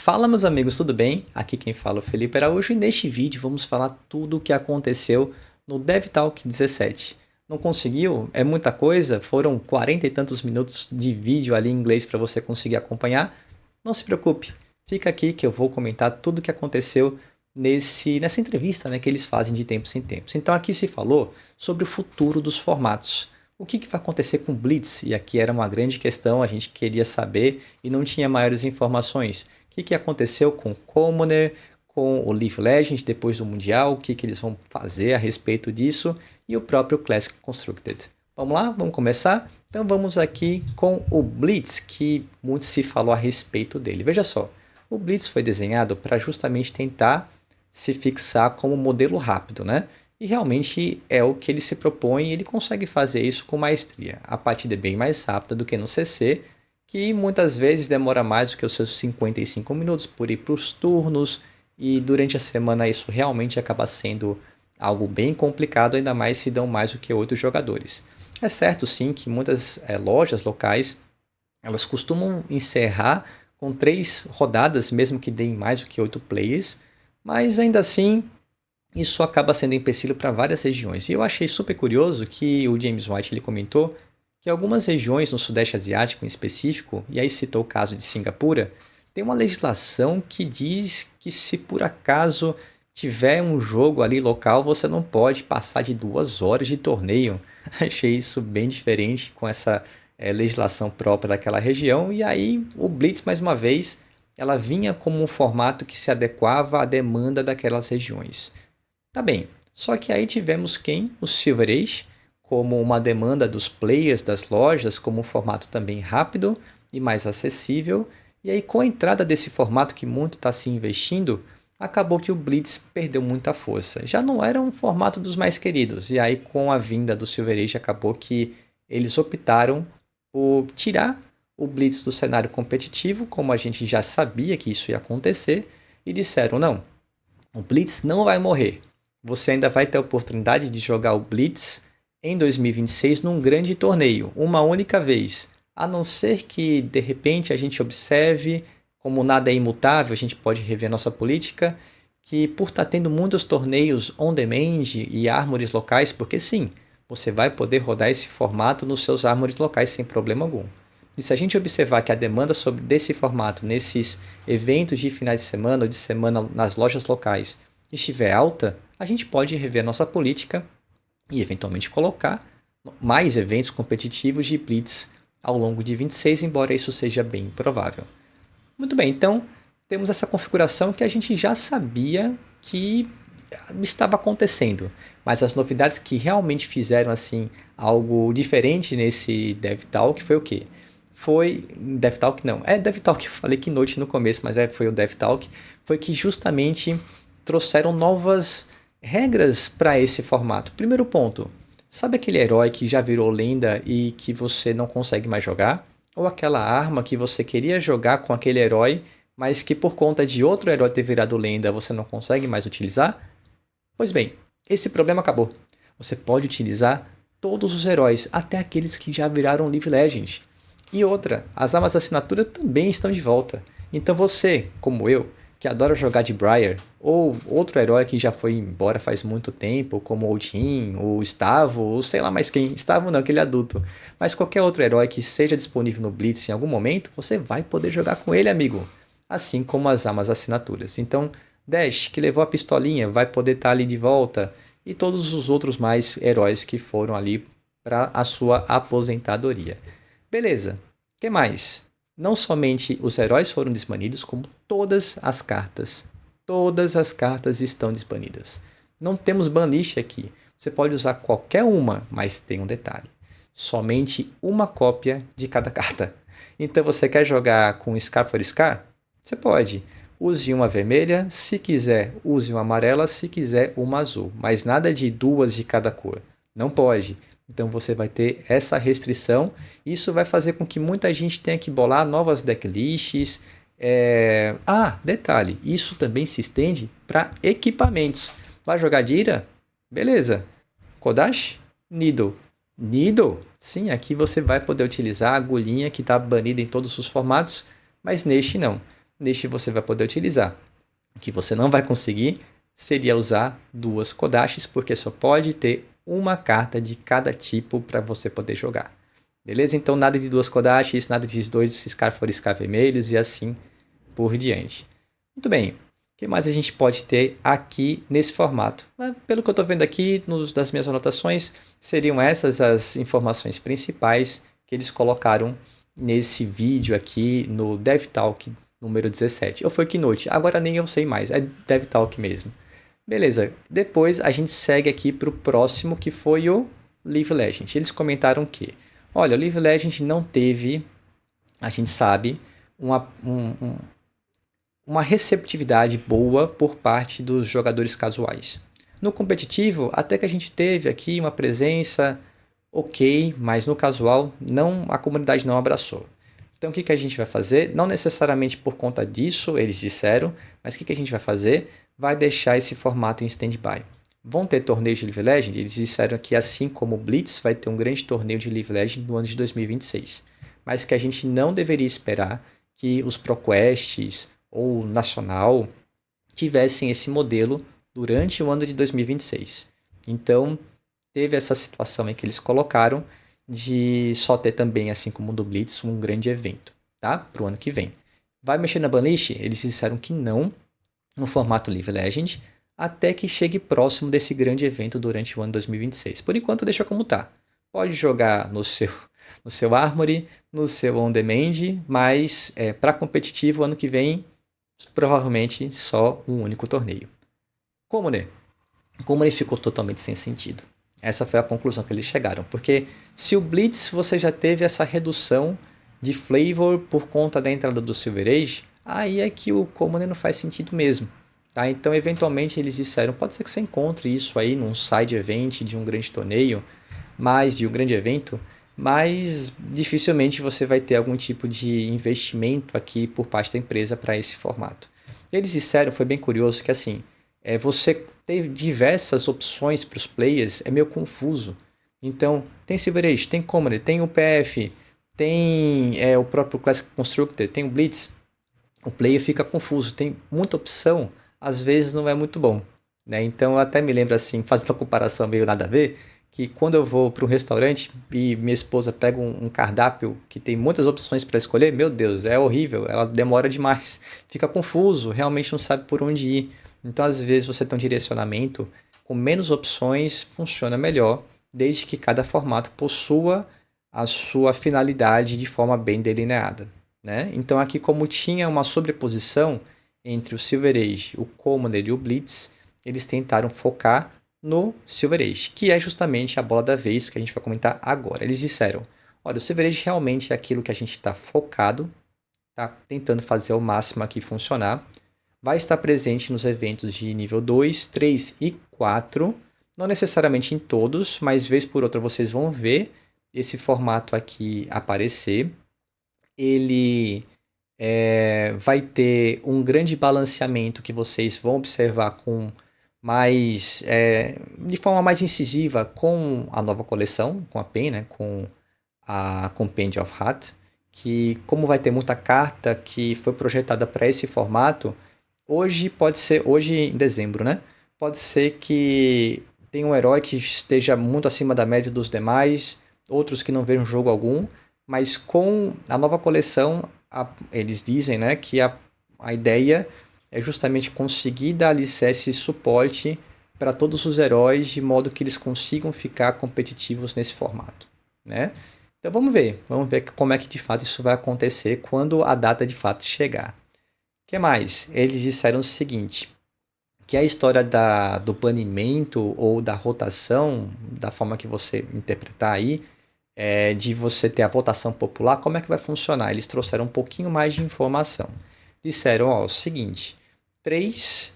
Fala meus amigos, tudo bem? Aqui quem fala é o Felipe Araújo e neste vídeo vamos falar tudo o que aconteceu no DevTalk 17. Não conseguiu? É muita coisa? Foram 40 e tantos minutos de vídeo ali em inglês para você conseguir acompanhar? Não se preocupe, fica aqui que eu vou comentar tudo o que aconteceu nessa entrevista, né, que eles fazem de tempos em tempos. Então aqui se falou sobre o futuro dos formatos. O que vai acontecer com o Blitz? E aqui era uma grande questão, a gente queria saber e não tinha maiores informações. O que aconteceu com o Commoner, com o League of Legends depois do Mundial, o que eles vão fazer a respeito disso e o próprio Classic Constructed. Vamos lá? Vamos começar? Então vamos aqui com o Blitz, que muito se falou a respeito dele. Veja só, o Blitz foi desenhado para justamente tentar se fixar como modelo rápido, né? E realmente é o que ele se propõe e ele consegue fazer isso com maestria. A partida é bem mais rápida do que no CC, que muitas vezes demora mais do que os seus 55 minutos por ir para os turnos, e durante a semana isso realmente acaba sendo algo bem complicado, ainda mais se dão mais do que 8 jogadores. É certo sim que muitas lojas locais elas costumam encerrar com 3 rodadas, mesmo que deem mais do que 8 players, mas ainda assim isso acaba sendo empecilho para várias regiões. E eu achei super curioso que o James White ele comentou que algumas regiões no Sudeste Asiático em específico, e aí citou o caso de Singapura, tem uma legislação que diz que se por acaso tiver um jogo ali local, você não pode passar de 2 horas de torneio. Achei isso bem diferente com essa legislação própria daquela região. E aí o Blitz, mais uma vez, ela vinha como um formato que se adequava à demanda daquelas regiões. Tá bem, só que aí tivemos quem? O Silver Age, como uma demanda dos players das lojas, como um formato também rápido e mais acessível. E aí com a entrada desse formato que muito está se investindo, acabou que o Blitz perdeu muita força. Já não era um formato dos mais queridos, e aí com a vinda do Silver Age acabou que eles optaram por tirar o Blitz do cenário competitivo, como a gente já sabia que isso ia acontecer, e disseram, não, o Blitz não vai morrer. Você ainda vai ter a oportunidade de jogar o Blitz em 2026 num grande torneio, uma única vez. A não ser que, de repente, a gente observe, como nada é imutável, a gente pode rever nossa política, que por estar tendo muitos torneios on-demand e ármores locais, porque sim, você vai poder rodar esse formato nos seus ármores locais sem problema algum. E se a gente observar que a demanda desse formato nesses eventos de finais de semana ou de semana nas lojas locais estiver alta, a gente pode rever nossa política e eventualmente colocar mais eventos competitivos de Blitz ao longo de 26, embora isso seja bem provável. Muito bem, então temos essa configuração que a gente já sabia que estava acontecendo, mas as novidades que realmente fizeram assim algo diferente nesse DevTalk foi o quê? Foi DevTalk não, DevTalk, eu falei Keynote no começo, mas foi o DevTalk, foi que justamente trouxeram novas regras para esse formato. Primeiro ponto, sabe aquele herói que já virou lenda e que você não consegue mais jogar? Ou aquela arma que você queria jogar com aquele herói, mas que por conta de outro herói ter virado lenda você não consegue mais utilizar? Pois bem, esse problema acabou. Você pode utilizar todos os heróis, até aqueles que já viraram League of Legends. E outra, as armas assinatura também estão de volta. Então você, como eu, que adora jogar de Briar, ou outro herói que já foi embora faz muito tempo, como o Odin, o Stavo, ou sei lá mais quem. Stavo não, aquele adulto. Mas qualquer outro herói que seja disponível no Blitz em algum momento, você vai poder jogar com ele, amigo. Assim como as armas assinaturas. Então, Dash, que levou a pistolinha, vai poder estar ali de volta. E todos os outros mais heróis que foram ali para a sua aposentadoria. Beleza, o que mais? Não somente os heróis foram desbanidos, como todas as cartas. Todas as cartas estão desbanidas. Não temos banlist aqui. Você pode usar qualquer uma, mas tem um detalhe. Somente uma cópia de cada carta. Então você quer jogar com Scar for Scar? Você pode. Use uma vermelha, se quiser use uma amarela, se quiser uma azul. Mas nada de 2 de cada cor. Não pode. Então você vai ter essa restrição. Isso vai fazer com que muita gente tenha que bolar novas decklists. Detalhe, isso também se estende para equipamentos. Vai jogar de Ira? Beleza. Kodash? Needle. Needle? Sim, aqui você vai poder utilizar a agulhinha que está banida em todos os formatos, mas neste não. neste você vai poder utilizar. O que você não vai conseguir seria usar 2 Kodachis, porque só pode ter uma carta de cada tipo para você poder jogar. Beleza? Então nada de 2 Kodachis, nada de 2 Scar for Scar vermelhos e assim por diante. Muito bem. O que mais a gente pode ter aqui nesse formato? Pelo que eu estou vendo aqui das minhas anotações, seriam essas as informações principais que eles colocaram nesse vídeo aqui no DevTalk número 17. Ou foi Keynote? Agora nem eu sei mais, é DevTalk mesmo. Beleza, depois a gente segue aqui para o próximo, que foi o Live Legend. Eles comentaram que, olha, o Live Legend não teve, a gente sabe, uma receptividade boa por parte dos jogadores casuais. No competitivo, até que a gente teve aqui uma presença ok, mas no casual a comunidade não abraçou. Então o que a gente vai fazer? Não necessariamente por conta disso, eles disseram, mas o que a gente vai fazer? Vai deixar esse formato em stand-by. Vão ter torneios de Live Legend? Eles disseram que assim como o Blitz vai ter um grande torneio de Live Legend no ano de 2026. Mas que a gente não deveria esperar que os ProQuests ou Nacional tivessem esse modelo durante o ano de 2026. Então, teve essa situação em que eles colocaram de só ter também, assim como o do Blitz, um grande evento, tá? Para o ano que vem. Vai mexer na banlist? Eles disseram que não, no formato Live Legend, até que chegue próximo desse grande evento durante o ano 2026. Por enquanto, deixa como tá. Pode jogar no seu Armory, no seu On Demand, mas para competitivo, ano que vem, provavelmente só um único torneio. Commoner ficou totalmente sem sentido. Essa foi a conclusão que eles chegaram. Porque se o Blitz você já teve essa redução de flavor por conta da entrada do Silver Age, aí é que o Commoner não faz sentido mesmo. Tá? Então, eventualmente, eles disseram, pode ser que você encontre isso aí num side event de um grande torneio, de um grande evento, mas dificilmente você vai ter algum tipo de investimento aqui por parte da empresa para esse formato. Eles disseram, foi bem curioso, que assim, você ter diversas opções para os players é meio confuso. Então, tem Silver Age, tem Commoner, tem o PF, tem o próprio Classic Constructor, tem o Blitz. O player fica confuso, tem muita opção, às vezes não é muito bom. Né? Então, eu até me lembro assim, fazendo uma comparação meio nada a ver, que quando eu vou para um restaurante e minha esposa pega um cardápio que tem muitas opções para escolher, meu Deus, é horrível, ela demora demais, fica confuso, realmente não sabe por onde ir. Então, às vezes, você tem um direcionamento com menos opções, funciona melhor, desde que cada formato possua a sua finalidade de forma bem delineada. Né? Então, aqui, como tinha uma sobreposição entre o Silver Age, o Commoner e o Blitz, eles tentaram focar no Silver Age, que é justamente a bola da vez que a gente vai comentar agora. Eles disseram, olha, o Silver Age realmente é aquilo que a gente está focado, está tentando fazer ao máximo aqui funcionar, vai estar presente nos eventos de nível 2, 3 e 4, não necessariamente em todos, mas vez por outra vocês vão ver esse formato aqui aparecer. Ele vai ter um grande balanceamento que vocês vão observar com de forma mais incisiva com a nova coleção, com a PEN, né, com a Companion of Heart, que como vai ter muita carta que foi projetada para esse formato, hoje em dezembro, né, pode ser que tenha um herói que esteja muito acima da média dos demais, outros que não vejam jogo algum, mas com a nova coleção, eles dizem, né, que a ideia é justamente conseguir dar alicerce e suporte para todos os heróis, de modo que eles consigam ficar competitivos nesse formato. Né? Então vamos ver como é que de fato isso vai acontecer quando a data de fato chegar. O que mais? Eles disseram o seguinte, que a história do banimento ou da rotação, da forma que você interpretar aí, de você ter a votação popular, como é que vai funcionar? Eles trouxeram um pouquinho mais de informação. Disseram, o seguinte, 3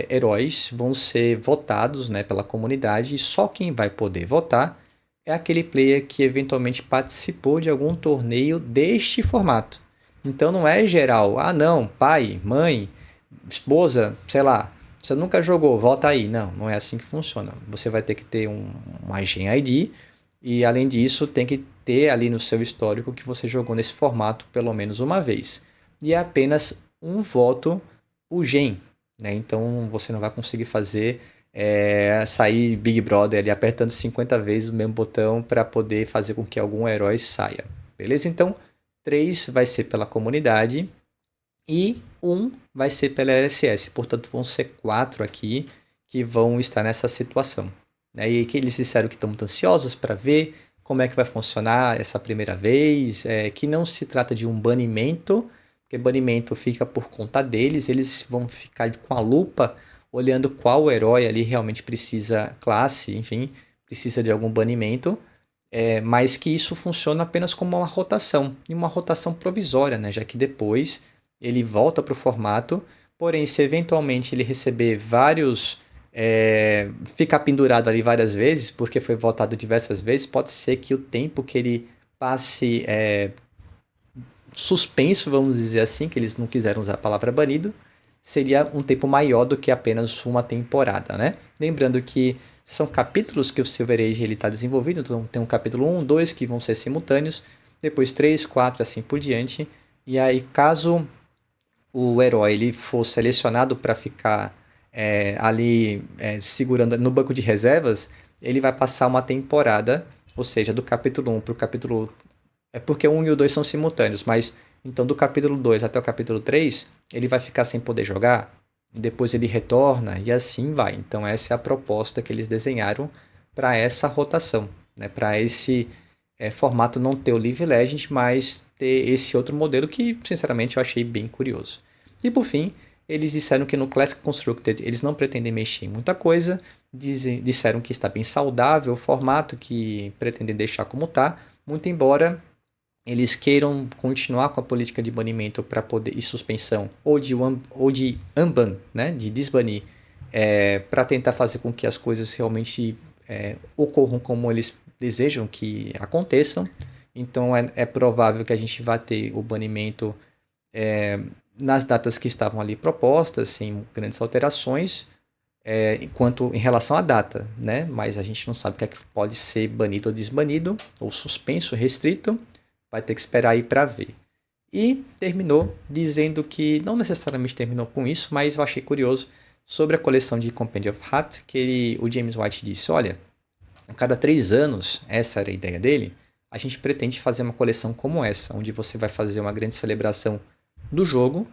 heróis vão ser votados, né, pela comunidade, e só quem vai poder votar é aquele player que eventualmente participou de algum torneio deste formato. Então não é geral, não, pai, mãe, esposa, sei lá, você nunca jogou, vota aí. Não é assim que funciona. Você vai ter que ter um Gen ID, e além disso tem que ter ali no seu histórico que você jogou nesse formato pelo menos uma vez. E é apenas um voto por gen, né? Então você não vai conseguir fazer sair Big Brother ali apertando 50 vezes o mesmo botão para poder fazer com que algum herói saia. Beleza? Então, 3 vai ser pela comunidade e 1 vai ser pela LSS. Portanto, vão ser 4 aqui que vão estar nessa situação. E que eles disseram que estão muito ansiosos para ver como é que vai funcionar essa primeira vez, que não se trata de um banimento, porque banimento fica por conta deles, eles vão ficar com a lupa olhando qual herói ali realmente precisa, classe, enfim, precisa de algum banimento, mas que isso funciona apenas como uma rotação, e uma rotação provisória, né? Já que depois ele volta para o formato, porém se eventualmente ele receber vários ficar pendurado ali várias vezes, porque foi votado diversas vezes, pode ser que o tempo que ele passe suspenso, vamos dizer assim, que eles não quiseram usar a palavra banido, seria um tempo maior do que apenas uma temporada, né? Lembrando que são capítulos que o Silver Age está desenvolvendo, então tem um capítulo 1, 2 que vão ser simultâneos, depois 3, 4, assim por diante, e aí caso o herói ele for selecionado para ficar ali segurando no banco de reservas, ele vai passar uma temporada, ou seja, do capítulo 1 para o capítulo... É porque o 1 e o 2 são simultâneos, mas então do capítulo 2 até o capítulo 3, ele vai ficar sem poder jogar, depois ele retorna e assim vai. Então essa é a proposta que eles desenharam para essa rotação, né? Para esse formato não ter o Live Legend, mas ter esse outro modelo que, sinceramente, eu achei bem curioso. E por fim, eles disseram que no Classic Constructed eles não pretendem mexer em muita coisa, disseram que está bem saudável o formato, que pretendem deixar como está, muito embora eles queiram continuar com a política de banimento para poder e suspensão ou de unban, né, de desbanir, para tentar fazer com que as coisas realmente ocorram como eles desejam que aconteçam. Então é provável que a gente vá ter o banimento nas datas que estavam ali propostas, sem grandes alterações, enquanto em relação à data, né? Mas a gente não sabe o que é que pode ser banido ou desbanido, ou suspenso, restrito. Vai ter que esperar aí para ver. E terminou dizendo que, não necessariamente terminou com isso, mas eu achei curioso sobre a coleção de Companion of Heart, que o James White disse, olha, a cada 3 anos, essa era a ideia dele, a gente pretende fazer uma coleção como essa, onde você vai fazer uma grande celebração do jogo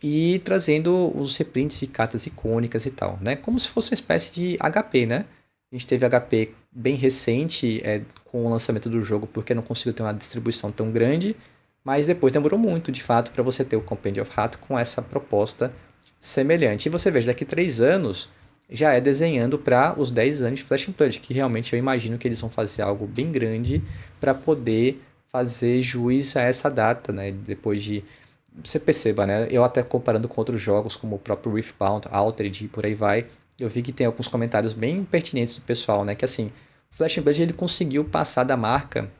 e trazendo os reprints e cartas icônicas e tal, né? Como se fosse uma espécie de HP, né? A gente teve HP bem recente com o lançamento do jogo, porque não conseguiu ter uma distribuição tão grande, mas depois demorou muito, de fato, para você ter o Companion of Heart com essa proposta semelhante. E você veja, daqui 3 anos já é desenhando para os 10 anos de Flash and Blood, que realmente eu imagino que eles vão fazer algo bem grande para poder fazer jus a essa data, né? Depois de... Você perceba, né? Eu até comparando com outros jogos, como o próprio Riftbound, Altered e por aí vai, eu vi que tem alguns comentários bem pertinentes do pessoal, né? Que assim, o Flash and Blood ele conseguiu passar da marca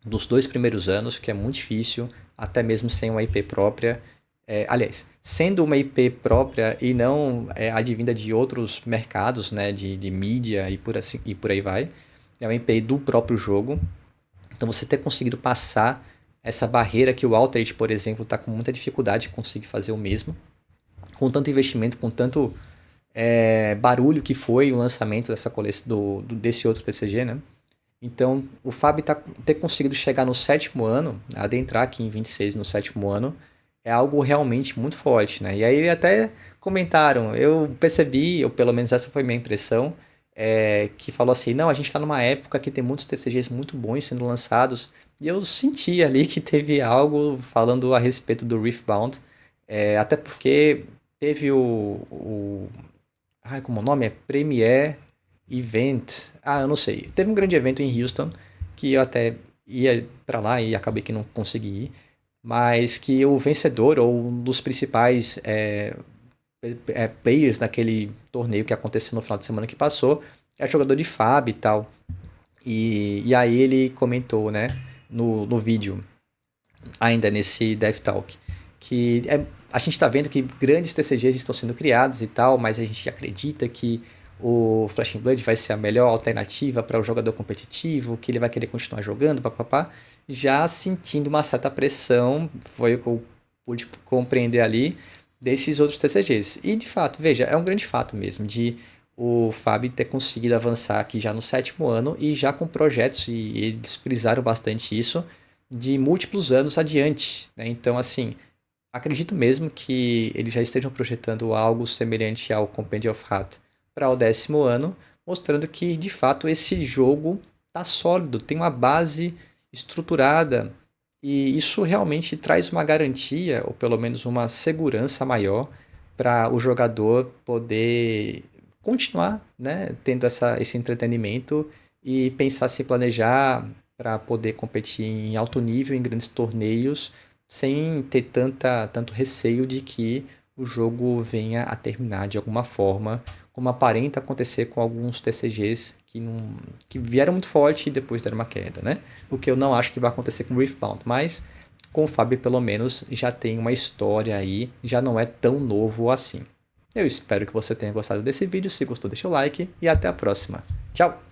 dos 2 primeiros anos, que é muito difícil, até mesmo sem uma IP própria. Aliás, sendo uma IP própria e não advinda de outros mercados, né? De mídia e por aí vai. É uma IP do próprio jogo. Então você ter conseguido passar essa barreira que o Altered, por exemplo, está com muita dificuldade de conseguir fazer o mesmo. Com tanto investimento, com tanto barulho que foi o lançamento dessa coleção desse outro TCG, né? Então, o Fábio ter conseguido chegar no 7º ano, adentrar aqui em 26 no 7º ano, é algo realmente muito forte, né? E aí até comentaram, eu percebi, ou pelo menos essa foi minha impressão, que falou assim, não, a gente está numa época que tem muitos TCGs muito bons sendo lançados, e eu senti ali que teve algo falando a respeito do Riftbound, até porque teve como o nome é? Premier Event. Eu não sei. Teve um grande evento em Houston que eu até ia para lá e acabei que não consegui ir. Mas que o vencedor ou um dos principais players daquele torneio que aconteceu no final de semana que passou é jogador de FAB e tal. E aí ele comentou, né, no vídeo, ainda nesse Dev Talk, que a gente está vendo que grandes TCGs estão sendo criados e tal, mas a gente acredita que o Flash and Blood vai ser a melhor alternativa para o jogador competitivo, que ele vai querer continuar jogando, papapá. Já sentindo uma certa pressão, foi o que eu pude compreender ali desses outros TCGs. E de fato, veja, é um grande fato mesmo de o Fábio ter conseguido avançar aqui já no 7º ano e já com projetos, e eles frisaram bastante isso, de múltiplos anos adiante, né? Então, assim, acredito mesmo que eles já estejam projetando algo semelhante ao Compendium of Heart para o 10º ano, mostrando que, de fato, esse jogo está sólido, tem uma base estruturada, e isso realmente traz uma garantia, ou pelo menos uma segurança maior, para o jogador poder continuar, né, tendo esse entretenimento e pensar se planejar para poder competir em alto nível, em grandes torneios, sem ter tanto receio de que o jogo venha a terminar de alguma forma, como aparenta acontecer com alguns TCGs que vieram muito forte e depois deram uma queda, né? O que eu não acho que vai acontecer com o Riftbound, mas com o Fábio pelo menos já tem uma história aí, já não é tão novo assim. Eu espero que você tenha gostado desse vídeo, se gostou deixa o like e até a próxima. Tchau!